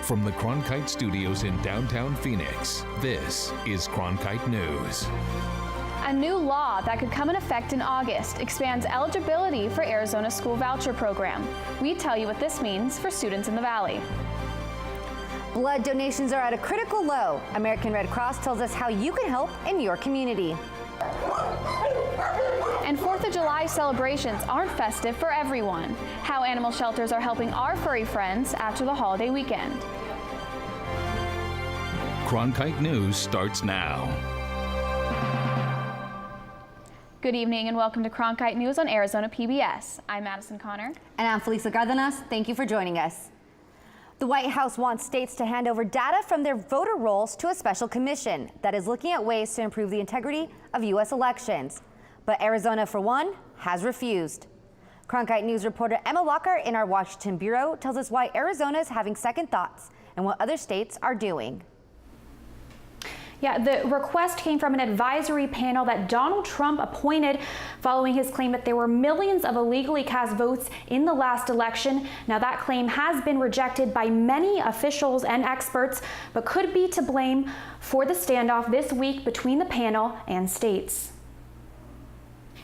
From the Cronkite studios in downtown Phoenix, this is Cronkite News. A new law that could come in effect in August expands eligibility for Arizona's school voucher program. We tell you what this means for students in the Valley. Blood donations are at a critical low. American Red Cross tells us how you can help in your community. And 4th of July celebrations aren't festive for everyone. How animal shelters are helping our furry friends after the holiday weekend. Cronkite News starts now. Good evening and welcome to Cronkite News on Arizona PBS. I'm Madison Connor. And I'm Felisa Gardenas. Thank you for joining us. The White House wants states to hand over data from their voter rolls to a special commission that is looking at ways to improve the integrity of U.S. elections. But Arizona, for one, has refused. Cronkite News reporter Emma Walker in our Washington bureau tells us why Arizona is having second thoughts and what other states are doing. Yeah, the request came from an advisory panel that Donald Trump appointed following his claim that there were millions of illegally cast votes in the last election. Now, that claim has been rejected by many officials and experts, but could be to blame for the standoff this week between the panel and states.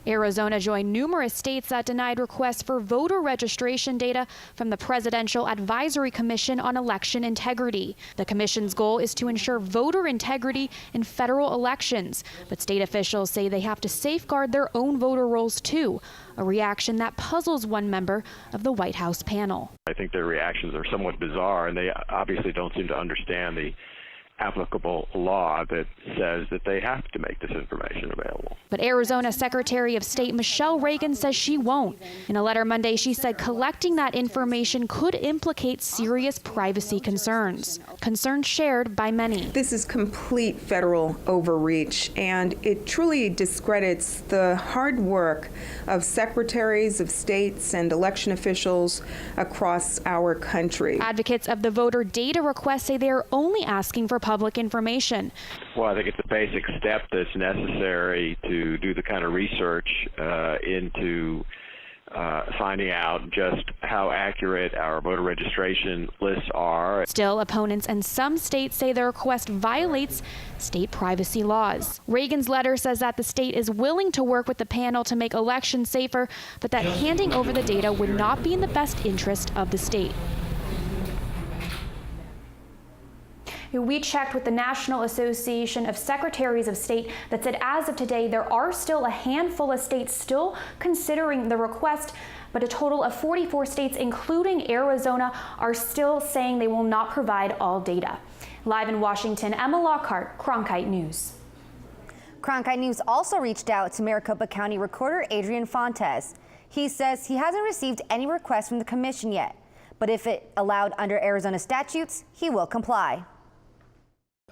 Arizona joined numerous states that denied requests for voter registration data from the Presidential Advisory Commission on Election Integrity. The commission's goal is to ensure voter integrity in federal elections, but state officials say they have to safeguard their own voter rolls too, a reaction that puzzles one member of the White House panel. I think their reactions are somewhat bizarre, and they obviously don't seem to understand the applicable law that says that they have to make this information available. But Arizona Secretary of State Michelle Reagan says she won't. In a letter Monday, she said collecting that information could implicate serious privacy concerns shared by many. This is complete federal overreach, and it truly discredits the hard work of secretaries of states and election officials across our country. Advocates of the voter data request say they are only asking for public information. Well, I think it's a basic step that's necessary to do the kind of research into finding out just how accurate our voter registration lists are. Still, opponents and some states say the request violates state privacy laws. Reagan's letter says that the state is willing to work with the panel to make elections safer, but that handing over the data would not be in the best interest of the state. We checked with the National Association of Secretaries of State that said as of today, there are still a handful of states still considering the request, but a total of 44 states, including Arizona, are still saying they will not provide all data. Live in Washington, Emma Lockhart, Cronkite News. Cronkite News also reached out to Maricopa County Recorder Adrian Fontes. He says he hasn't received any requests from the commission yet, but if it allowed under Arizona statutes, he will comply.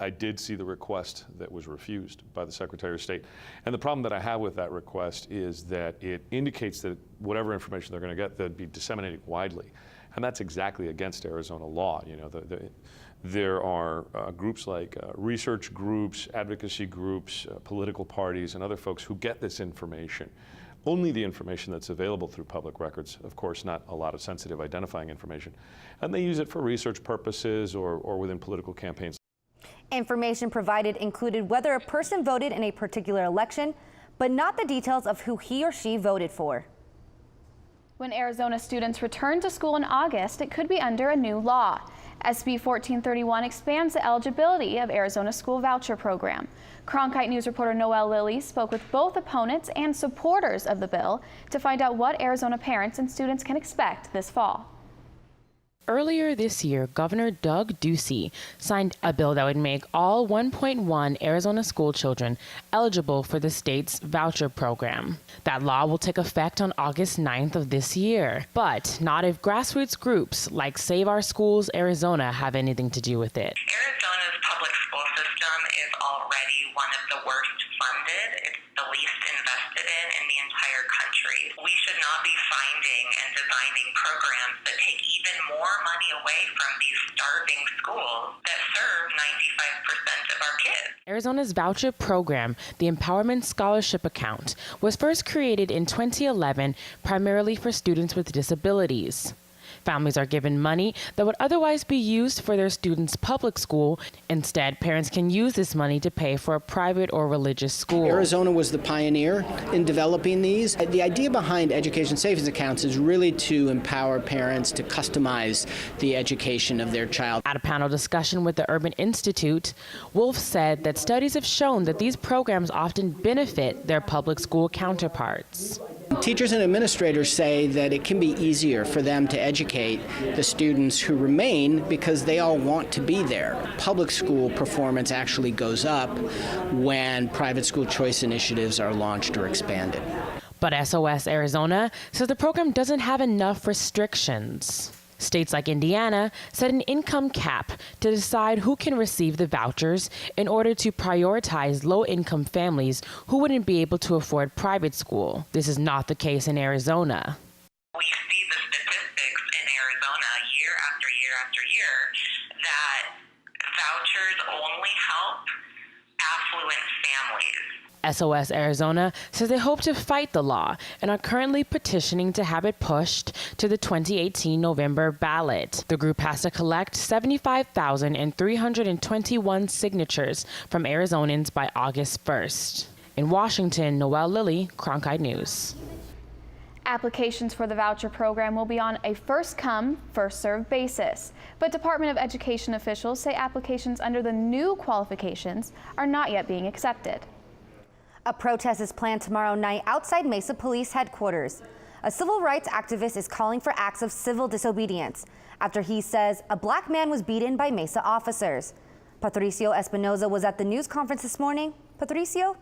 I did see the request that was refused by the Secretary of State. And the problem that I have with that request is that it indicates that whatever information they're going to get, they'd be disseminating widely. And that's exactly against Arizona law. You know, there are groups like research groups, advocacy groups, political parties, and other folks who get this information. Only the information that's available through public records, of course, not a lot of sensitive identifying information. And they use it for research purposes or within political campaigns. Information provided included whether a person voted in a particular election, but not the details of who he or she voted for. When Arizona students return to school in August, it could be under a new law. SB 1431 expands the eligibility of Arizona's school voucher program. Cronkite News reporter Noelle Lilly spoke with both opponents and supporters of the bill to find out what Arizona parents and students can expect this fall. Earlier this year, Governor Doug Ducey signed a bill that would make all 1.1 Arizona school children eligible for the state's voucher program. That law will take effect on August 9th of this year, but not if grassroots groups like Save Our Schools Arizona have anything to do with it. Arizona's public school system is already one of the worst funded. It's the least invested in the entire country. We should not be finding and designing programs that take even more money away from these starving schools that serve 95% of our kids. Arizona's voucher program, the Empowerment Scholarship Account, was first created in 2011 primarily for students with disabilities. Families are given money that would otherwise be used for their students' public school. Instead, parents can use this money to pay for a private or religious school. Arizona was the pioneer in developing these. The idea behind education savings accounts is really to empower parents to customize the education of their child. At a panel discussion with the Urban Institute, Wolf said that studies have shown that these programs often benefit their public school counterparts. Teachers and administrators say that it can be easier for them to educate the students who remain because they all want to be there. Public school performance actually goes up when private school choice initiatives are launched or expanded. But SOS Arizona says the program doesn't have enough restrictions. States like Indiana set an income cap to decide who can receive the vouchers in order to prioritize low-income families who wouldn't be able to afford private school. This is not the case in Arizona. We see the statistics in Arizona year after year after year that vouchers only help affluent families. SOS Arizona says they hope to fight the law and are currently petitioning to have it pushed to the 2018 November ballot. The group has to collect 75,321 signatures from Arizonans by August 1st. In Washington, Noelle Lilly, Cronkite News. Applications for the voucher program will be on a first-come, first-served basis. But Department of Education officials say applications under the new qualifications are not yet being accepted. A protest is planned tomorrow night outside Mesa Police Headquarters. A civil rights activist is calling for acts of civil disobedience after he says a black man was beaten by Mesa officers. Patricio Espinoza was at the news conference this morning. Patricio?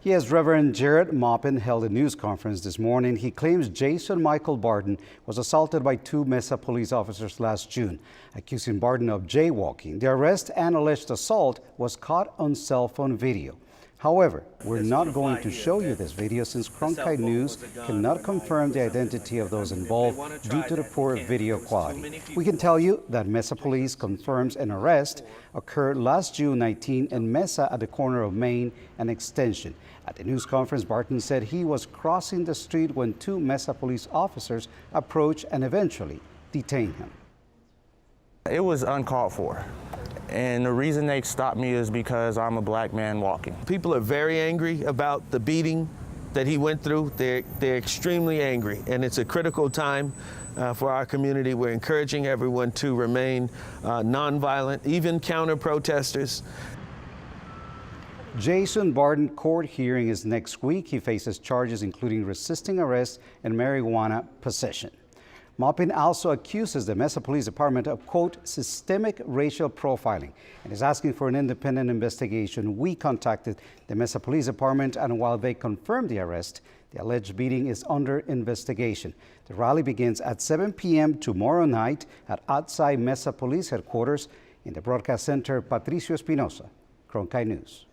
Yes, Reverend Jared Maupin held a news conference this morning. He claims Jason Michael Barden was assaulted by 2 Mesa police officers last June, accusing Barden of jaywalking. The arrest and alleged assault was caught on cell phone video. However, we're not going to show you this video since Cronkite News cannot confirm the identity of those involved due to the poor video quality. We can tell you that Mesa Police confirms an arrest occurred last June 19 in Mesa at the corner of Main and Extension. At the news conference, Barton said he was crossing the street when 2 Mesa police officers approached and eventually detained him. It was uncalled for. And the reason they stopped me is because I'm a black man walking. People are very angry about the beating that he went through. They're extremely angry, and it's a critical time for our community. We're encouraging everyone to remain nonviolent, even counter-protesters. Jason Barden court hearing is next week. He faces charges including resisting arrest and marijuana possession. Maupin also accuses the Mesa Police Department of, quote, systemic racial profiling and is asking for an independent investigation. We contacted the Mesa Police Department, and while they confirmed the arrest, the alleged beating is under investigation. The rally begins at 7 p.m. tomorrow night at outside Mesa Police Headquarters. In the broadcast center, Patricio Espinoza, Cronkite News.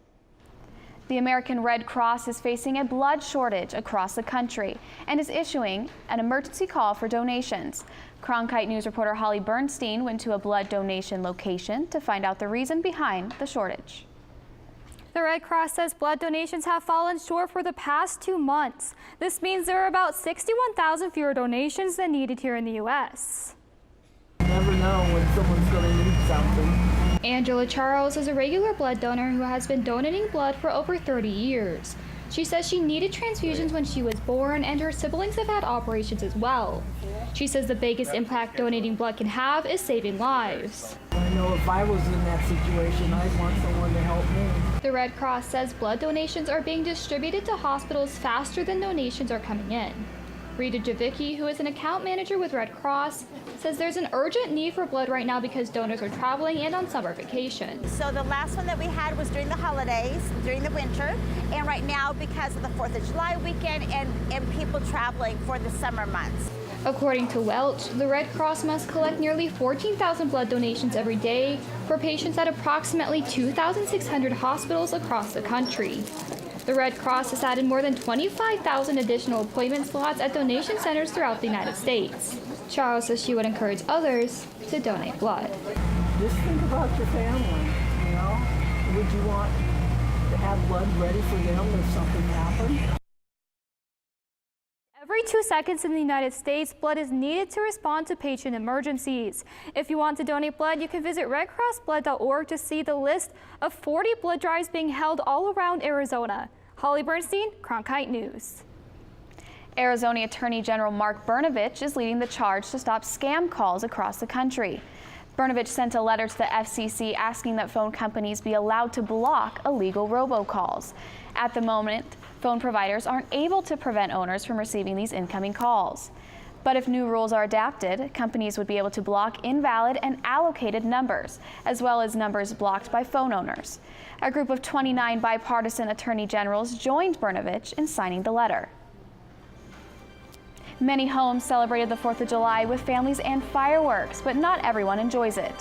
The American Red Cross is facing a blood shortage across the country and is issuing an emergency call for donations. Cronkite News reporter Holly Bernstein went to a blood donation location to find out the reason behind the shortage. The Red Cross says blood donations have fallen short for the past 2 months. This means there are about 61,000 fewer donations than needed here in the U.S. You never know when someone's going to need something. Angela Charles is a regular blood donor who has been donating blood for over 30 years. She says she needed transfusions when she was born, and her siblings have had operations as well. She says the biggest impact donating blood can have is saving lives. I know if I was in that situation, I'd want someone to help me. The Red Cross says blood donations are being distributed to hospitals faster than donations are coming in. Rita Javicki, who is an account manager with Red Cross, says there's an urgent need for blood right now because donors are traveling and on summer vacation. So the last one that we had was during the holidays, during the winter, and right now because of the 4th of July weekend and people traveling for the summer months. According to Welch, the Red Cross must collect nearly 14,000 blood donations every day for patients at approximately 2,600 hospitals across the country. The Red Cross has added more than 25,000 additional appointment slots at donation centers throughout the United States. Charles says she would encourage others to donate blood. Just think about your family, you know? Would you want to have blood ready for them if something happened? Every 2 seconds in the United States, blood is needed to respond to patient emergencies. If you want to donate blood, you can visit redcrossblood.org to see the list of 40 blood drives being held all around Arizona. Holly Bernstein, Cronkite News. Arizona Attorney General Mark Brnovich is leading the charge to stop scam calls across the country. Brnovich sent a letter to the FCC asking that phone companies be allowed to block illegal robocalls. At the moment, phone providers aren't able to prevent owners from receiving these incoming calls. But if new rules are adapted, companies would be able to block invalid and allocated numbers, as well as numbers blocked by phone owners. A group of 29 bipartisan attorney generals joined Brnovich in signing the letter. Many homes celebrated the 4th of July with families and fireworks, but not everyone enjoys it.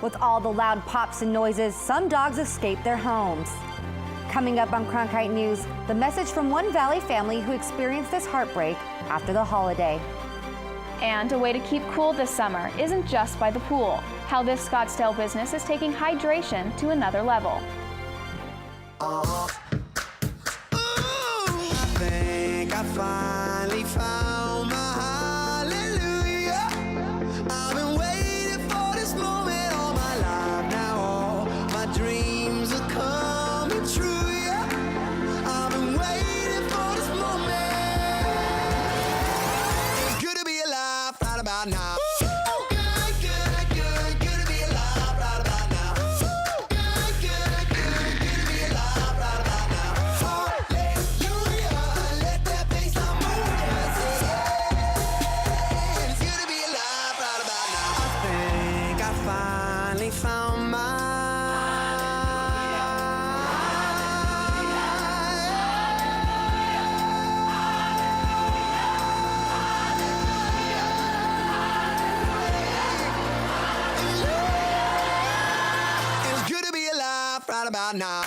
With all the loud pops and noises, some dogs escape their homes. Coming up on Cronkite News, the message from one Valley family who experienced this heartbreak after the holiday. And a way to keep cool this summer isn't just by the pool. How this Scottsdale business is taking hydration to another level. I think I finally found my hallelujah. I've been waiting for this moment all my life now. All my dreams are coming true, yeah. I've been waiting for this moment. It's good to be alive right about now. About now.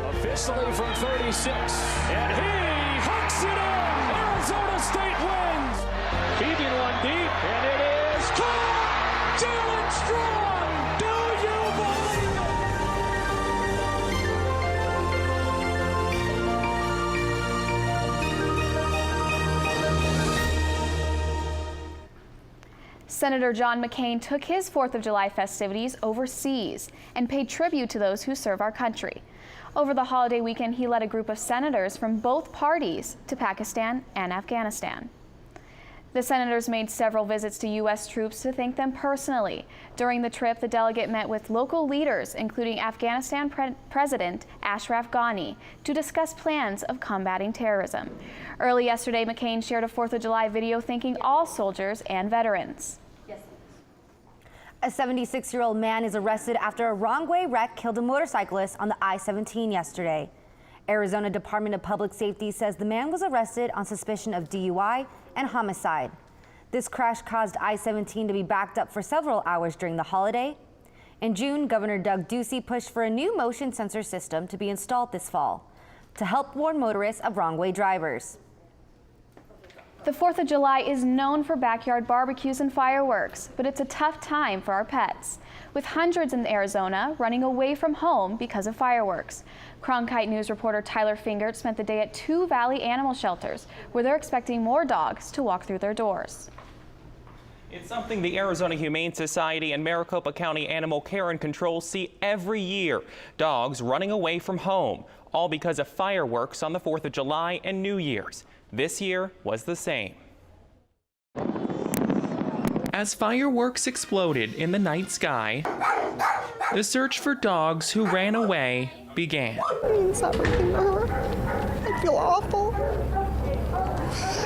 Officially from 36, and he hooks it in. Arizona State wins. Keeping one deep, and it is caught. Jalen Strong. Do you believe it? Senator John McCain took his 4th of July festivities overseas and paid tribute to those who serve our country. Over the holiday weekend, he led a group of senators from both parties to Pakistan and Afghanistan. The senators made several visits to U.S. troops to thank them personally. During the trip, the delegate met with local leaders, including Afghanistan President Ashraf Ghani, to discuss plans of combating terrorism. Early yesterday, McCain shared a 4th of July video thanking all soldiers and veterans. A 76-year-old man is arrested after a wrong-way wreck killed a motorcyclist on the I-17 yesterday. Arizona Department of Public Safety says the man was arrested on suspicion of DUI and homicide. This crash caused I-17 to be backed up for several hours during the holiday. In June, Governor Doug Ducey pushed for a new motion sensor system to be installed this fall to help warn motorists of wrong-way drivers. The 4th of July is known for backyard barbecues and fireworks, but it's a tough time for our pets, with hundreds in Arizona running away from home because of fireworks. Cronkite News reporter Tyler Fingert spent the day at 2 Valley animal shelters, where they're expecting more dogs to walk through their doors. It's something the Arizona Humane Society and Maricopa County Animal Care and Control see every year. Dogs running away from home, all because of fireworks on the 4th of July and New Year's. This year was the same. As fireworks exploded in the night sky, the search for dogs who ran away began. It means everything to her. I feel awful.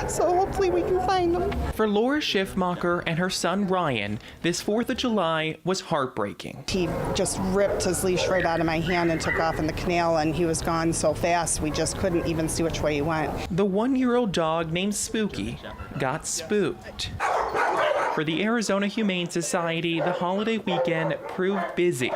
So hopefully we can find them. For Laura Schiffmacher and her son Ryan, this 4th of July was heartbreaking. He just ripped his leash right out of my hand and took off in the canal, and he was gone so fast we just couldn't even see which way he went. The 1-year-old dog named Spooky got spooked. For the Arizona Humane Society, the holiday weekend proved busy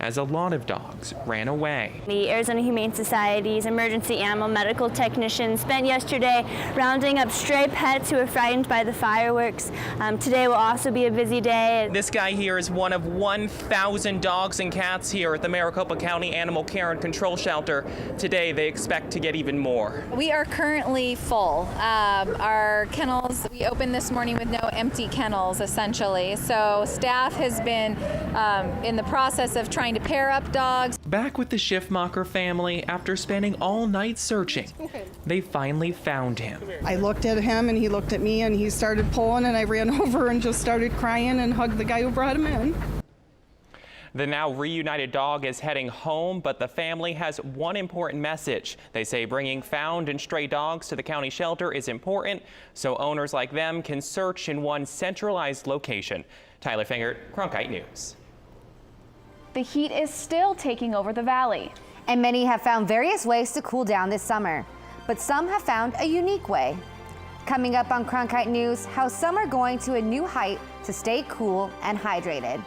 as a lot of dogs ran away. The Arizona Humane Society's emergency animal medical technicians spent yesterday rounding up stray pets who were frightened by the fireworks. Today will also be a busy day. This guy here is one of 1,000 dogs and cats here at the Maricopa County Animal Care and Control Shelter. Today they expect to get even more. We are currently full. Our kennels, we opened this morning with no empty kennels essentially. So staff has been in the process of trying to pair up dogs. Back with the Schiffmacher family after spending all night searching, they finally found him. I looked at him and he looked at me and he started pulling and I ran over and just started crying and hugged the guy who brought him in. The now reunited dog is heading home, but the family has one important message. They say bringing found and stray dogs to the county shelter is important, so owners like them can search in one centralized location. Tyler Fingert, Cronkite News. The heat is still taking over the valley. And many have found various ways to cool down this summer, but some have found a unique way. Coming up on Cronkite News, how some are going to a new height to stay cool and hydrated.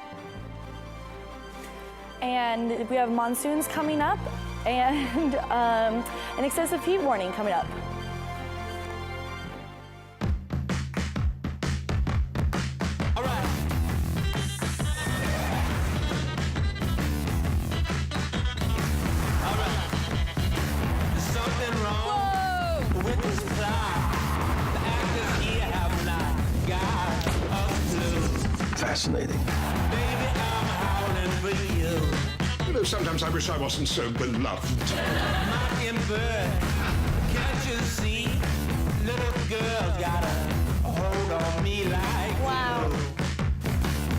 And we have monsoons coming up and an excessive heat warning coming up. Fascinating. You know, sometimes I wish I wasn't so beloved. Can't you see? Little girl got a hold on me like wow.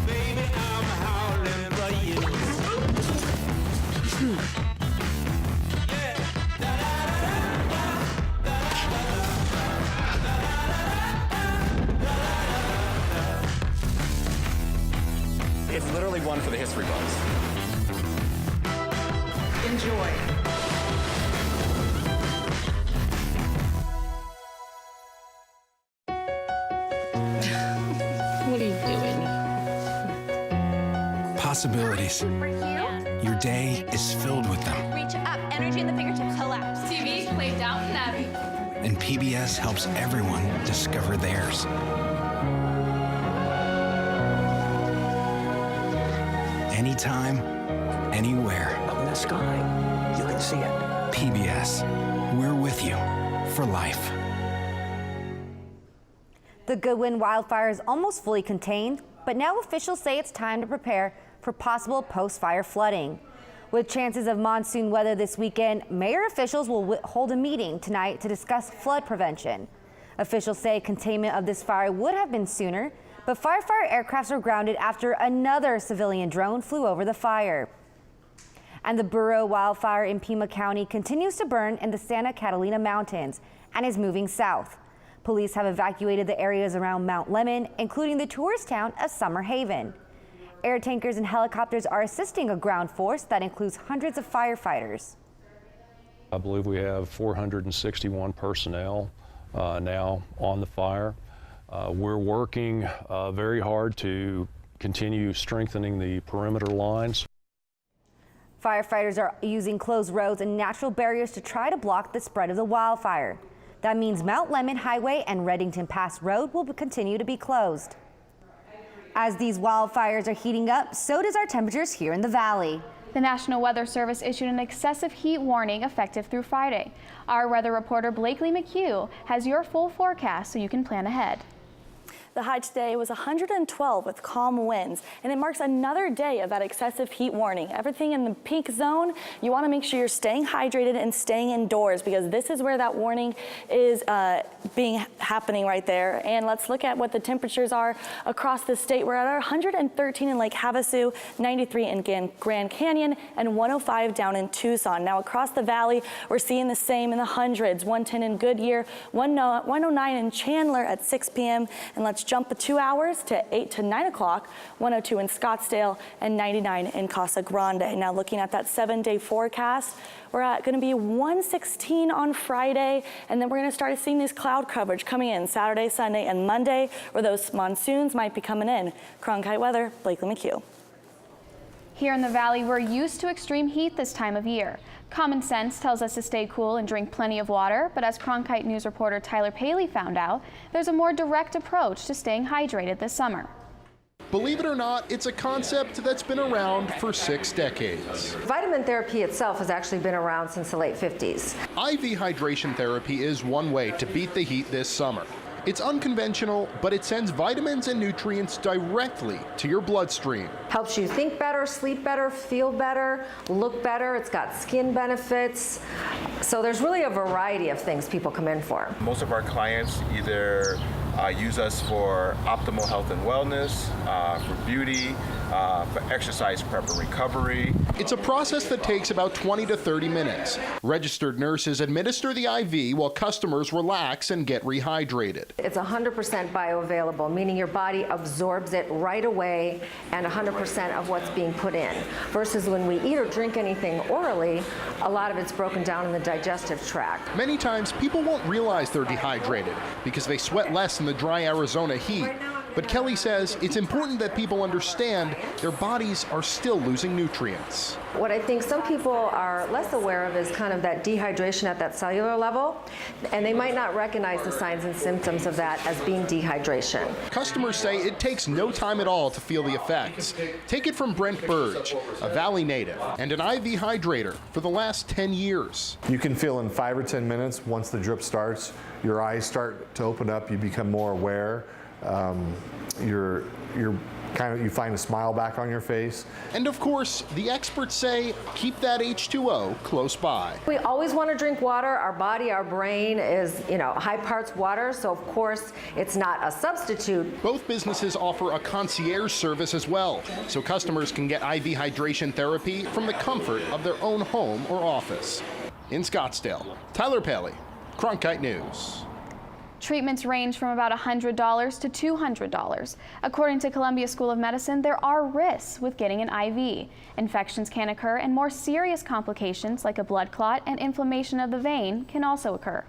Baby, I'm howling for you. It's literally one for the history books. Enjoy. What are you doing? Possibilities. Your day is filled with them. Reach up, energy in the fingertips, collapse. TV, play Downton Abbey. And PBS helps everyone discover theirs. Anytime, anywhere. Up in the sky, you can see it. PBS, we're with you for life. The Goodwin wildfire is almost fully contained, but now officials say it's time to prepare for possible post-fire flooding. With chances of monsoon weather this weekend, mayor officials will hold a meeting tonight to discuss flood prevention. Officials say containment of this fire would have been sooner, but firefighter aircrafts were grounded after another civilian drone flew over the fire. And the Burro wildfire in Pima County continues to burn in the Santa Catalina Mountains and is moving south. Police have evacuated the areas around Mount Lemmon, including the tourist town of Summer Haven. Air tankers and helicopters are assisting a ground force that includes hundreds of firefighters. I believe we have 461 personnel now on the fire. We're working very hard to continue strengthening the perimeter lines. Firefighters are using closed roads and natural barriers to try to block the spread of the wildfire. That means Mount Lemmon Highway and Reddington Pass Road will continue to be closed. As these wildfires are heating up, so does our temperatures here in the valley. The National Weather Service issued an excessive heat warning effective through Friday. Our weather reporter Blakely McHugh has your full forecast so you can plan ahead. The high today was 112 with calm winds, and it marks another day of that excessive heat warning. Everything in the pink zone, you want to make sure you're staying hydrated and staying indoors because this is where that warning is happening right there. And let's look at what the temperatures are across the state. We're at 113 in Lake Havasu, 93 in Grand Canyon, and 105 down in Tucson. Now across the valley, we're seeing the same in the hundreds, 110 in Goodyear, 109 in Chandler at 6 p.m. And let's jump the 2 hours to 8 to 9 o'clock, 102 in Scottsdale and 99 in Casa Grande. Now looking at that 7-day forecast, we're going to be 116 on Friday, and then we're going to start seeing this cloud coverage coming in Saturday, Sunday, and Monday, where those monsoons might be coming in. Cronkite weather, Blakely McHugh. Here in the Valley, we're used to extreme heat this time of year. Common sense tells us to stay cool and drink plenty of water, but as Cronkite News reporter Tyler Paley found out, there's a more direct approach to staying hydrated this summer. Believe it or not, it's a concept that's been around for 6 decades. Vitamin therapy itself has actually been around since the late 50s. IV hydration therapy is one way to beat the heat this summer. It's unconventional, but it sends vitamins and nutrients directly to your bloodstream. Helps you think better, sleep better, feel better, look better. It's got skin benefits. So there's really a variety of things people come in for. Most of our clients either use us for optimal health and wellness, for beauty, for exercise prep and recovery. It's a process that takes about 20 to 30 minutes. Registered nurses administer the IV while customers relax and get rehydrated. It's 100% bioavailable, meaning your body absorbs it right away and 100% of what's being put in. Versus when we eat or drink anything orally, a lot of it's broken down in the digestive tract. Many times people won't realize they're dehydrated because they sweat less in the dry Arizona heat. But Kelly says it's important that people understand their bodies are still losing nutrients. What I think some people are less aware of is kind of that dehydration at that cellular level, and they might not recognize the signs and symptoms of that as being dehydration. Customers say it takes no time at all to feel the effects. Take it from Brent Burge, a Valley native and an IV hydrator for the last 10 years. You can feel in 5 or 10 minutes, once the drip starts, your eyes start to open up, you become more aware. You find a smile back on your face. And of course, the experts say keep that H2O close by. We always want to drink water. Our body, our brain is, high parts water, so of course it's not a substitute. Both businesses offer a concierge service as well, so customers can get IV hydration therapy from the comfort of their own home or office. In Scottsdale, Tyler Paley, Cronkite News. Treatments range from about $100 to $200. According to Columbia School of Medicine, there are risks with getting an IV. Infections can occur, and more serious complications like a blood clot and inflammation of the vein can also occur.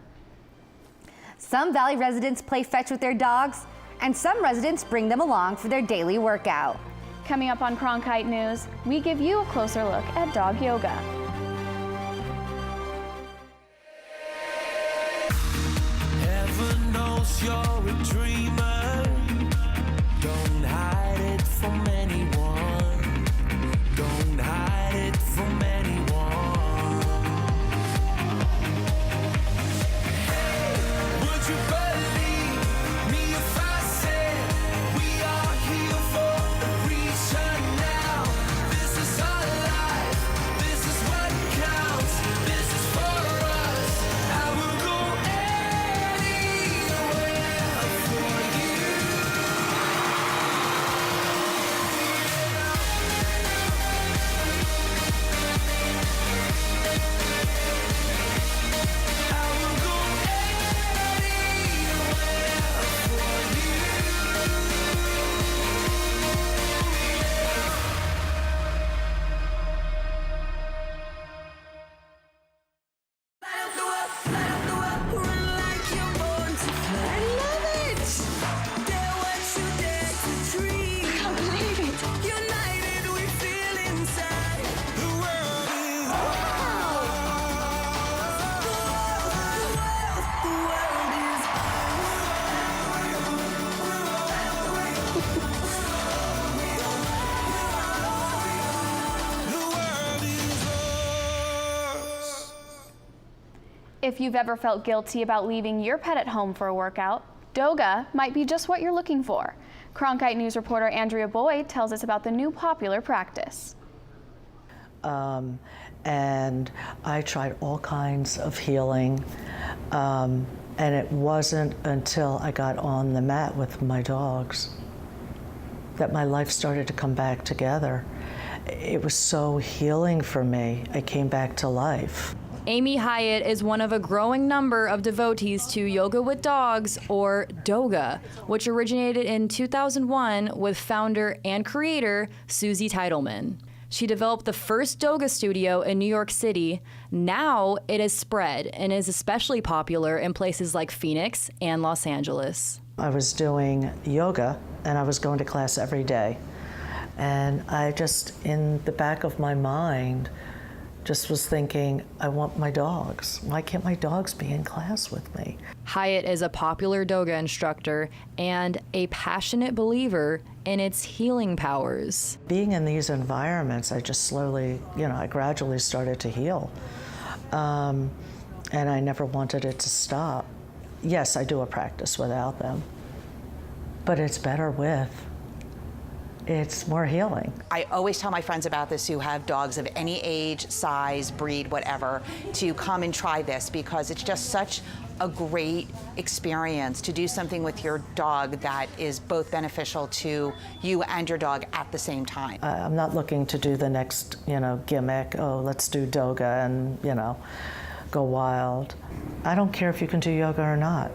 Some Valley residents play fetch with their dogs, and some residents bring them along for their daily workout. Coming up on Cronkite News, we give you a closer look at dog yoga. You're a dreamer. Don't hide it from anyone. Don't hide it from anyone. Hey, would you believe me if I said we are here for a reason now? This is our life. This is what counts. This is for us. I will go If you've ever felt guilty about leaving your pet at home for a workout, Doga might be just what you're looking for. Cronkite News reporter Andrea Boyd tells us about the new popular practice. And I tried all kinds of healing, and it wasn't until I got on the mat with my dogs that my life started to come back together. It was so healing for me. I came back to life. Amy Hyatt is one of a growing number of devotees to yoga with dogs, or Doga, which originated in 2001 with founder and creator Susie Teitelman. She developed the first Doga studio in New York City. Now it has spread and is especially popular in places like Phoenix and Los Angeles. I was doing yoga and I was going to class every day. And I just, in the back of my mind, just was thinking, I want my dogs. Why can't my dogs be in class with me? Hyatt is a popular Doga instructor and a passionate believer in its healing powers. Being in these environments, I just slowly, I gradually started to heal. And I never wanted it to stop. Yes, I do a practice without them, but it's better with. It's more healing. I always tell my friends about this who have dogs of any age, size, breed, whatever, to come and try this because it's just such a great experience to do something with your dog that is both beneficial to you and your dog at the same time. I'm not looking to do the next, gimmick. Oh, let's do Doga and, go wild. I don't care if you can do yoga or not,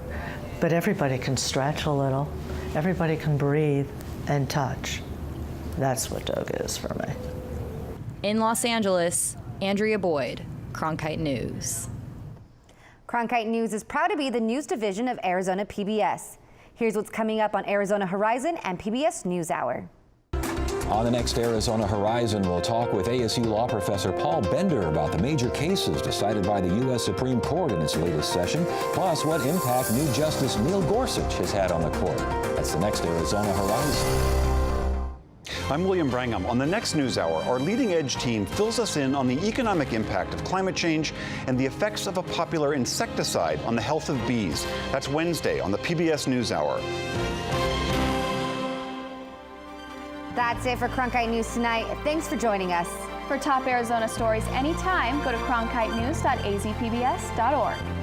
but everybody can stretch a little. Everybody can breathe and touch. That's what Doga is for me. In Los Angeles, Andrea Boyd, Cronkite News. Cronkite News is proud to be the news division of Arizona PBS. Here's what's coming up on Arizona Horizon and PBS NewsHour. On the next Arizona Horizon, we'll talk with ASU law professor Paul Bender about the major cases decided by the U.S. Supreme Court in its latest session, plus what impact new Justice Neil Gorsuch has had on the court. That's the next Arizona Horizon. I'm William Brangham. On the next NewsHour, our Leading Edge team fills us in on the economic impact of climate change and the effects of a popular insecticide on the health of bees. That's Wednesday on the PBS NewsHour. That's it for Cronkite News tonight. Thanks for joining us. For top Arizona stories anytime, go to cronkitenews.azpbs.org.